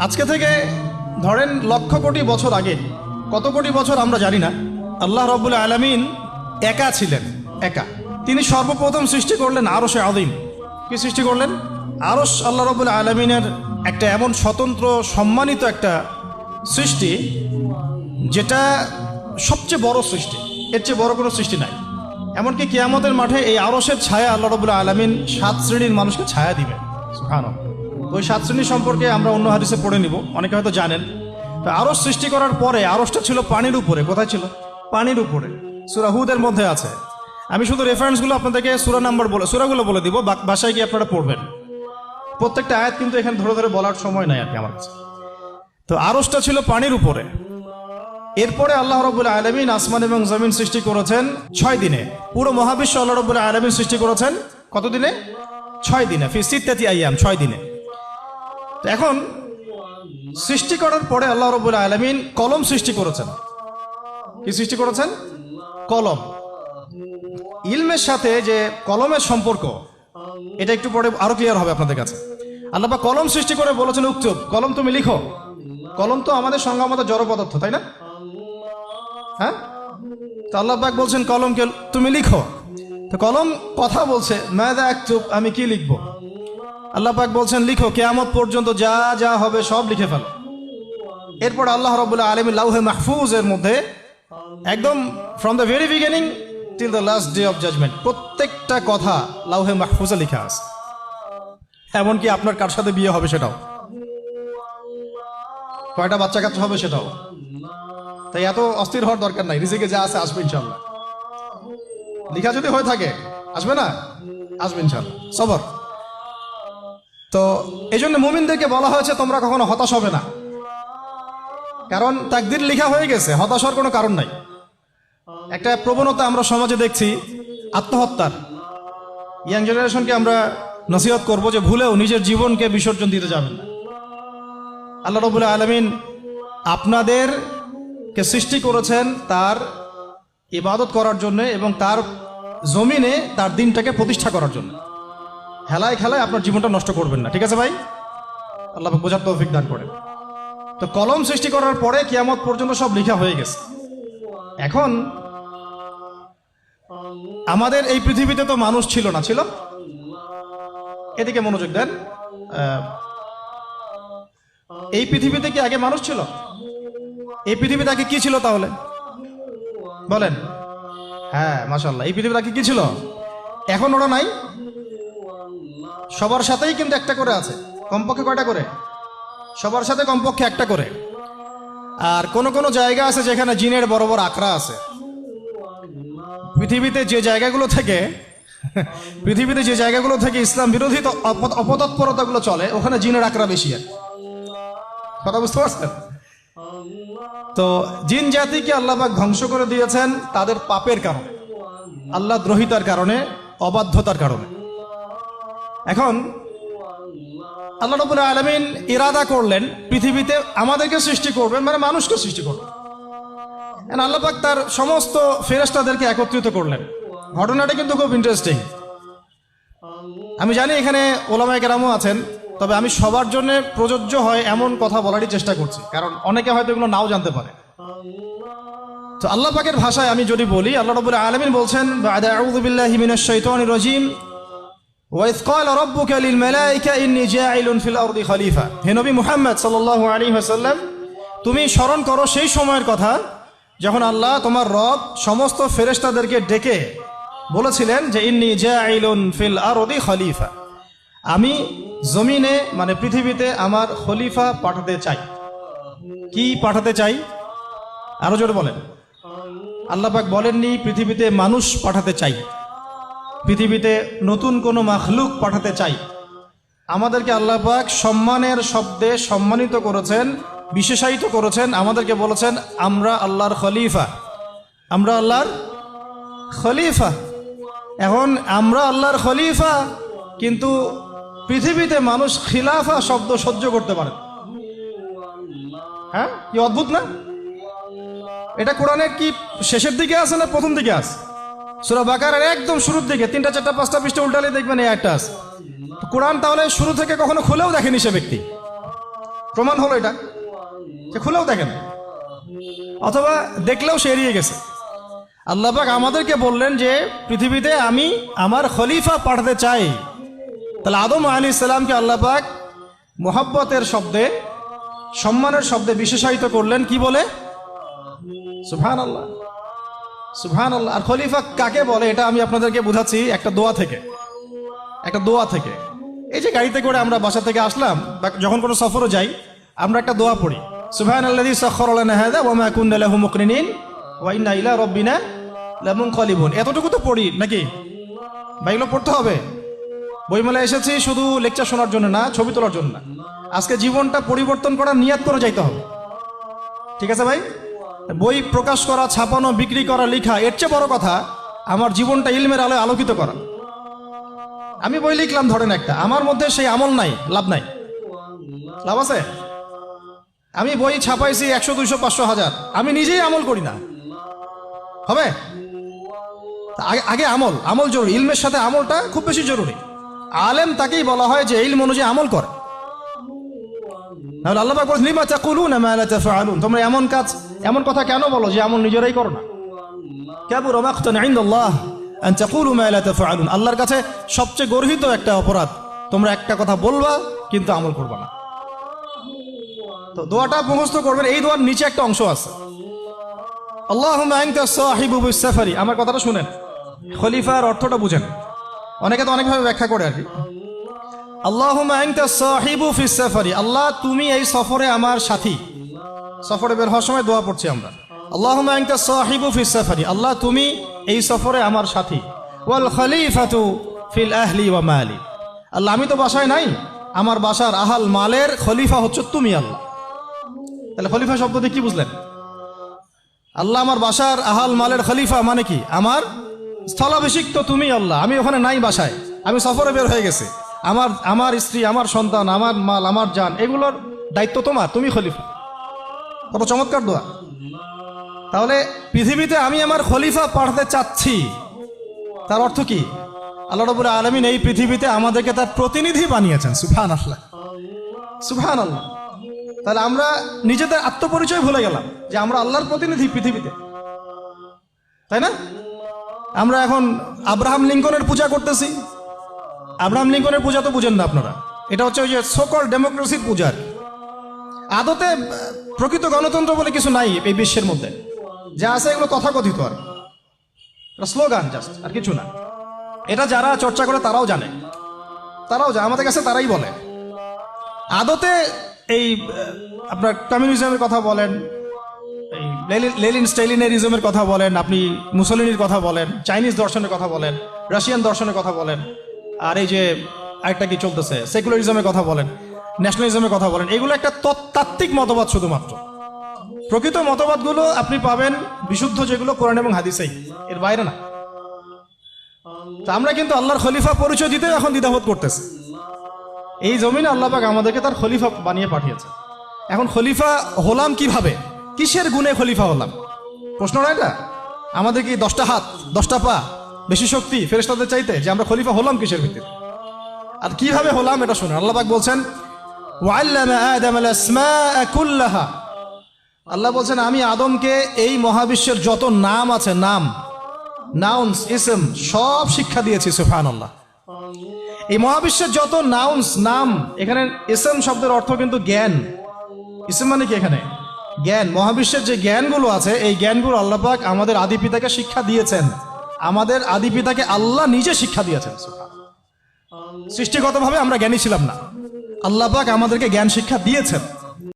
আজকে থেকে ধরেন লক্ষ কোটি বছর আগে, কত কোটি বছর আমরা জানি না, আল্লাহ রাব্বুল আলামিন একা ছিলেন। একা তিনি সর্বপ্রথম সৃষ্টি করলেন আরশে আযীম। কি সৃষ্টি করলেন? আরশ আল্লাহ রাব্বুল আলামিনের একটা এমন স্বতন্ত্র সম্মানিত একটা সৃষ্টি, যেটা সবচেয়ে বড় সৃষ্টি, এর চেয়ে বড় কোনো সৃষ্টি নাই। এমনকি কিয়ামতের মাঠে এই আরশের ছায়া আল্লাহ রাব্বুল আলামিন 7 শ্রেণীর মানুষকে ছায়া দিবেন। সুবহানাল্লাহ। ওই 7 শ্রেণী সম্পর্কে আমরা অন্য হাদিসে পড়ে নিব, অনেকে হয়তো জানেন। তো আরশ সৃষ্টি করার পরে আরশটা ছিল পানির উপরে। কোথায় ছিল? পানির উপরে। সূরা হুদের মধ্যে আছে। আমি শুধু রেফারেন্সগুলো আপনাদেরকে সূরাগুলো বলে দিব, বাসায় গিয়ে আপনারা পড়বেন। প্রত্যেকটা আয়াত কিন্তু এখানে ধরে ধরে বলার সময় নাই আর কি আমার কাছে। তো আরশটা ছিল পানির উপরে। এরপরে আল্লাহ রাব্বুল আলামিন আসমান এবং জমিন সৃষ্টি করেছেন 6 দিনে। পুরো মহাবিশ্ব আল্লাহ রাব্বুল আলামিন সৃষ্টি করেছেন কত দিনে? 6 দিনে। ফি সিত্তাতি আইয়াম, 6 দিনে। তো এখন সৃষ্টি করার পরে আল্লাহ রাব্বুল আলামিন কলম সৃষ্টি করেছেন। কি সৃষ্টি করেছেন? কলম। ইলমের সাথে যে কলমের সম্পর্ক, এটা একটু পরে আরো ক্লিয়ার হবে আপনাদের কাছে। আল্লাহ পাক কলম সৃষ্টি করে বলেছেন উক্তুব, কলম তুমি লিখো। কলম তো আমাদের সংজ্ঞা মতো জড় পদার্থ, তাই না? হ্যাঁ। তো আল্লাহ পাক বলছেন কলমকে তুমি লিখো। তো কলম কথা বলছে, মাযা আকতুব, আমি কি লিখব? আল্লাহ পাক বলছেন লিখো, কিয়ামত পর্যন্ত যা যা হবে সব লিখে ফেলো। এরপর আল্লাহ রাব্বুল আলামিন লাউহে মাহফুজের মধ্যে একদম from the very beginning till the last day of judgement প্রত্যেকটা কথা লাউহে মাহফুজে লেখা আছে। এমনকি আপনার কার সাথে বিয়ে হবে সেটাও, কয়টা বাচ্চা কাচ্চা হবে সেটাও। তাই এত অস্থির হওয়ার দরকার নাই, রিজিকে যা আছে আসবে ইনশাআল্লাহ। লেখা যদি হয়ে থাকে আসবে না? আসবে ইনশাআল্লাহ। সবর। তো এই জন্য মুমিনদেরকে বলা হয়েছে তোমরা কখনো হতাশ হবে না, কারণ তাকদীর লেখা হয়ে গেছে, হতাশ হওয়ার কোনো কারণ নাই। একটা প্রবণতা আমরা সমাজে দেখছি আত্মহত্যার। ইয়াং জেনারেশনকে আমরা নসিহত করব যে ভুলেও নিজের জীবনকে বিসর্জন দিতে যাবেন না। আল্লাহ রাব্বুল আলামিন আপনাদেরকে সৃষ্টি করেছেন তার ইবাদত করার জন্য এবং তার জমিনে তার দিনটাকে প্রতিষ্ঠা করার জন্য। হেলায় খেলায় আপনার জীবনটা নষ্ট করবেন না, ঠিক আছে ভাই? আল্লাহ পাক বোঝার তৌফিক দান করেন। তো কলম সৃষ্টি করার পরে কিয়ামত পর্যন্ত সব লেখা হয়ে গেছে। এখন আমাদের এই পৃথিবীতে তো মানুষ ছিল না, ছিল? এদিকে মনোযোগ দেন। এই পৃথিবীতে কি আগে মানুষ ছিল? এই পৃথিবীতে আগে কি ছিল তাহলে বলেন? হ্যাঁ, মাশাআল্লাহ। এই পৃথিবীতে আগে কি ছিল? এখন ওরা নাই? সবার সাথেই কিন্তু একটা করে আছে। কমপক্ষে কয়টা করে? সবার সাথে কমপক্ষে একটা করে। আর কোন কোন জায়গা আছে যেখানে জিনের বড় বড় আকড়া আছে। পৃথিবীতে যে জায়গাগুলো থেকে ইসলাম বিরোধী অপতৎপরতাগুলো চলে, ওখানে জিনের আকড়া বেশি। আর কথা বুঝতে পারছেন? তো জিন জাতিকে আল্লাহ পাক ধ্বংস করে দিয়েছেন তাদের পাপের কারণে, আল্লাহ দ্রোহিতার কারণে, অবাধ্যতার কারণে। এখন আল্লাহ রাব্বুল আলামিন ইরাদা করলেন পৃথিবীতে আমাদেরকে সৃষ্টি করবেন, মানে মানুষকে সৃষ্টি করবেন। আল্লাহ পাক তার সমস্ত ফেরেশতাদেরকে একত্রিত করলেন। ঘটনাটা কিন্তু খুব ইন্টারেস্টিং। আমি জানি এখানে ওলামায়ে কেরামও আছেন, তবে আমি সবার জন্য প্রযোজ্য হয় এমন কথা বলারই চেষ্টা করছি, কারণ অনেকে হয়তো এগুলো নাও জানতে পারে। তো আল্লাহ পাকের ভাষায় আমি যদি বলি, আল্লাহ রাব্বুল আলামিন বলছেন বা'দা আউযু বিল্লাহি মিনাশ শাইতানির রাজীম ওয়াইয ক্বালা রাব্বুকা লিল মালায়েকা ইন্নী জাঈলুন ফিল আরদি খলিফা। হে নবী মুহাম্মদ সাল্লাল্লাহু আলাইহি ওয়াসাল্লাম, তুমি স্মরণ করো সেই সময়ের কথা যখন আল্লাহ তোমার রব সমস্ত ফেরেশতাদেরকে ডেকে বলেছিলেন যে ইন্নী জাঈলুন ফিল আরদি খলিফা, আমি জমিনে মানে পৃথিবীতে আমার খলিফা পাঠাতে চাই। কি পাঠাতে চাই? আরো জোরে বলেন। আল্লাহ পাক বলেননি পৃথিবীতে মানুষ পাঠাতে চাই, পৃথিবীতে নতুন কোনো মাখলুক পাঠাতে চাই। আমাদেরকে আল্লাহ পাক সম্মানের শব্দে সম্মানিত করেছেন, বিশেষায়িত করেছেন। আমাদেরকে বলেছেন আমরা আল্লাহর খলিফা, আমরা আল্লাহর খলিফা। এখন আমরা আল্লাহর খলিফা, কিন্তু পৃথিবীতে মানুষ খিলাফা শব্দ সহ্য করতে পারে। হ্যাঁ, কি অদ্ভুত না? এটা কোরআনের কি শেষের দিকে আছে না প্রথম দিকে আছে? সূরা বাকারার একদম শুরুর দিকে 3টা 4টা 5টা পৃষ্ঠা উল্টালে দেখবেন এই একটা আছে। কোরআন তাহলে শুরু থেকে কখনো খুলেও দেখেনি সে ব্যক্তি। প্রমাণ হলো এটা, যে খুলেও দেখেন, অথবা দেখলেও সে এড়িয়ে গেছে। আল্লাহ পাক আমাদেরকে বললেন যে পৃথিবীতে আমি আমার খলিফা পাঠাতে চাই। তাহলে আদম আলাইহিস সালামকে আল্লাহ পাক মোহাব্বতের শব্দে, সম্মানের শব্দে বিশেষায়িত করলেন কি বলে? সুবহানাল্লাহ, সুবহানাল্লাহ। আর খলিফা কাকে বলে এটা আমি আপনাদেরকে বোঝাচ্ছি একটা দোয়া থেকে, একটা দোয়া থেকে। এই যে গাড়িতে করে আমরা বাসা থেকে আসলাম বা যখন কোনো সফরে যাই, আমরা একটা দোয়া পড়ি, সুবহানাল্লাযী সাখখারা লানা হাযা ওয়া মা কুন্না লাহু মুকরিনিন ওয়া ইন্না ইলা রাব্বিনা লামুনকালিবুন। এতটুকু তো পড়ি নাকি? বা এগুলো পড়তে হবে? বইমেলায় এসেছি শুধু লেকচার শোনার জন্য না, ছবি তোলার জন্য না। আজকে জীবনটা পরিবর্তন করার নিয়াত করে যাইতে হবে, ঠিক আছে ভাই? বই প্রকাশ করা, ছাপানো, বিক্রি করা, লেখা, এর চেয়ে বড় কথা আমার জীবনটা ইলমের আলোয় আলোকিত করা। আমি বই লিখলাম ধরেন একটা, আমার মধ্যে সেই আমল নাই, লাভ নাই। লাভ আছে? আমি বই ছাপাইছি 100, 200, 500, 1000, আমি নিজেই আমল করি না, হবে? আগে আমল, আমল জরুরি। ইলমের সাথে আমলটা খুব বেশি জরুরি। আলেম তাকেই বলা হয় যে ইলম অনুযায়ী আমল করে। তাহলে আল্লাহ পাক বলেন লিমা তাকুলুনা মা লা তাফআলুন, তোমরা এমন কাজ, এমন কথা কেন বলো যে আমল নিজেরাই করো না? কাবুরা মাকতান ইনদাল্লাহ আন তাকুলু মা লা তাফআলুন, আল্লাহর কাছে সবচেয়ে গর্হিত একটা অপরাধ, তোমরা একটা কথা বলবা কিন্তু আমল করবা না। তো দোয়াটা মুখস্থ করবেন। এই দোয়ার নিচে একটা অংশ আছে, আল্লাহুম্মা আনতা সাহিবু বিস সাফারি। আমার কথাটা শুনেন, খলিফার অর্থটা বুঝেন। অনেকে তো অনেকভাবে ব্যাখ্যা করে আর কি। আল্লাহুম্মা আনতা সাহিবু ফিস সাফারি, আল্লাহ তুমি এই সফরে আমার সাথী। সফরে বের হওয়ার সময় দোয়া পড়ছি আমরা, আল্লাহুম্মা আনতা সাহিবু ফিস সাফারি, আল্লাহ তুমি এই সফরে আমার সাথী। ওয়াল খলিফাতু ফিল আহলি ওয়া মালি, আল্লাহ আমি তো বাসায় নাই, আমার বাসার আহাল মালের খলিফা হচ্ছে তুমি আল্লাহ। তাহলে খলিফা শব্দ দিয়ে কি বুঝলেন? আল্লাহ আমার বাসার আহাল মালের খলিফা মানে কি? আমার স্থলাভিষিক্ত তুমি আল্লাহ, আমি ওখানে নাই বাসায়, আমি সফরে বের হয়ে গেছি, আমার স্ত্রী, আমার সন্তান, আমার মাল, আমার জান, এগুলোর দায়িত্ব তোমার, তুমি খলিফা। কত চমৎকার দোয়া। তাহলে পৃথিবীতে আমি আমার খলিফা পাঠাতে চাচ্ছি, তার অর্থ কি? আল্লাহ রাব্বুল আলামিন এই পৃথিবীতে আমাদেরকে তার প্রতিনিধি বানিয়েছেন। সুবহানাল্লাহ, সুবহানাল্লাহ। তাহলে আমরা নিজেদের আত্মপরিচয় ভুলে গেলাম যে আমরা আল্লাহর প্রতিনিধি পৃথিবীতে, তাই না? আমরা এখন আব্রাহাম লিঙ্কনের পূজা করতেছি। আব্রাহাম লিঙ্কনের পূজা তো বুঝেন না আপনারা, এটা হচ্ছে ওই যে সোকল ডেমোক্রেসির পূজা। আদতে প্রকৃত গণতন্ত্র বলে কিছু নাই এই বিশ্বের মধ্যে, যা আছে এগুলো তথাকথিত আর স্লোগান, জাস্ট, আর কিছু না। এটা যারা চর্চা করে তারাও জানে, আমাদের কাছে তারাই বলে। আদতে এই আপনার কমিউনিজমের কথা বলেন, এই লেনিন স্টেলিনারিজমের কথা বলেন, আপনি মুসলিনির কথা বলেন, চাইনিজ দর্শনের কথা বলেন, রাশিয়ান দর্শনের কথা বলেন, আর এই যে আরেকটা কি চলতেছে সেকুলারিজমের কথা বলেন, ন্যাশনালিজমের কথা বলেন, এগুলো একটা তাত্ত্বিক মতবাদ শুধুমাত্র। প্রকৃত মতবাদগুলো আপনি পাবেন বিশুদ্ধ যেগুলো কোরআন এবং হাদিসেই, এর বাইরে না। তা আমরা কিন্তু আল্লাহর খলিফা পরিচয় দিতে এখন দ্বিধাবোধ করতেছি। এই জমিনে আল্লাহ পাক আমাদেরকে তার খলিফা বানিয়ে পাঠিয়েছে। এখন খলিফা হলাম কিভাবে, কিসের গুণে খলিফা হলাম? প্রশ্ন না এটা? আমাদের কি 10টা হাত, 10টা পা, বেশি শক্তি ফেরেশতাদের চাইতে, যে আমরা খলিফা হলাম কিসের ভিত্তিতে আর কিভাবে হলাম এটা শুনুন। আল্লাহ পাক বলছেন ওয়াল্লামা আদামাল আসমাআ কুল্লাহা, আল্লাহ বলছেন আমি আদমকে এই মহাবিশ্বের যত নাম আছে, নাউন্স, ইসম, সব শিক্ষা দিয়েছি। সুবহানাল্লাহ। এই মহাবিশ্বের যত নাউন্স, নাম, এখানে ইসম শব্দের অর্থ কিন্তু জ্ঞান। ইসম মানে কি? এখানে জ্ঞান। মহাবিশ্বের যে জ্ঞানগুলো আছে, এই জ্ঞানগুলো আল্লাহ পাক আমাদের আদি পিতাকে শিক্ষা দিয়েছেন। আমাদের আদি পিতাকে আল্লাহ নিজে শিক্ষা দিয়েছেন। সৃষ্টিগতভাবে আমরা জ্ঞানী ছিলাম না, আল্লাহ পাক আমাদেরকে জ্ঞান শিক্ষা দিয়েছেন।